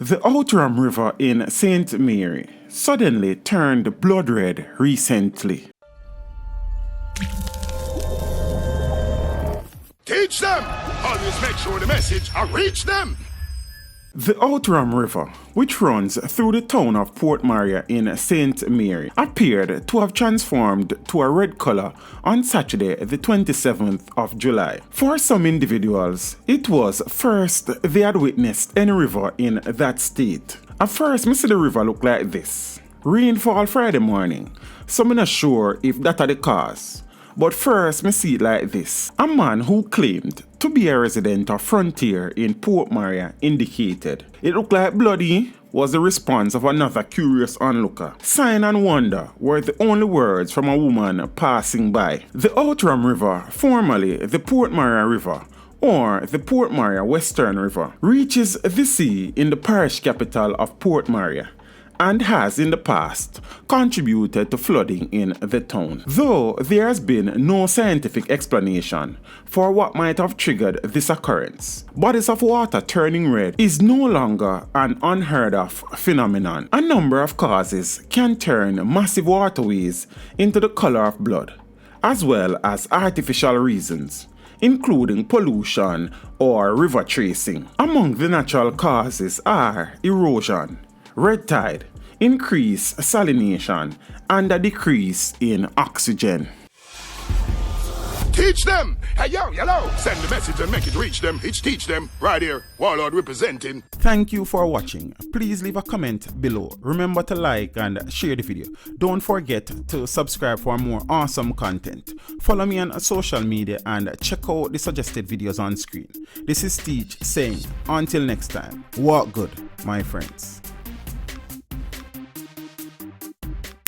The Outram River in St. Mary suddenly turned blood red recently. Teach them! Always make sure the message reach them! The Outram River, which runs through the town of Port Maria in St. Mary, appeared to have transformed to a red color on Saturday, the 27th of July. For some individuals, it was first they had witnessed any river in that state. At first, me see the river look like this. Rainfall Friday morning, so I'm not sure if that are the cause. But first, me see it like this. A man who claimed to be a resident of Frontier in Port Maria indicated it looked like bloody was the response of another curious onlooker. Sign and wonder were the only words from a woman passing by. The Outram River, formerly the Port Maria River, or the Port Maria Western River, reaches the sea in the parish capital of Port Maria, and has in the past contributed to flooding in the town. Though there has been no scientific explanation for what might have triggered this occurrence, bodies of water turning red is no longer an unheard of phenomenon. A number of causes can turn massive waterways into the color of blood, as well as artificial reasons, including pollution or river tracing. Among the natural causes are erosion, red tide, increased salination, and a decrease in oxygen. Teach them! Hey yo, hello! Send the message and make it reach them. It's teach them. Right here, Warlord representing. Thank you for watching. Please leave a comment below. Remember to like and share the video. Don't forget to subscribe for more awesome content. Follow me on social media and check out the suggested videos on screen. This is Teach saying, until next time, walk good, my friends.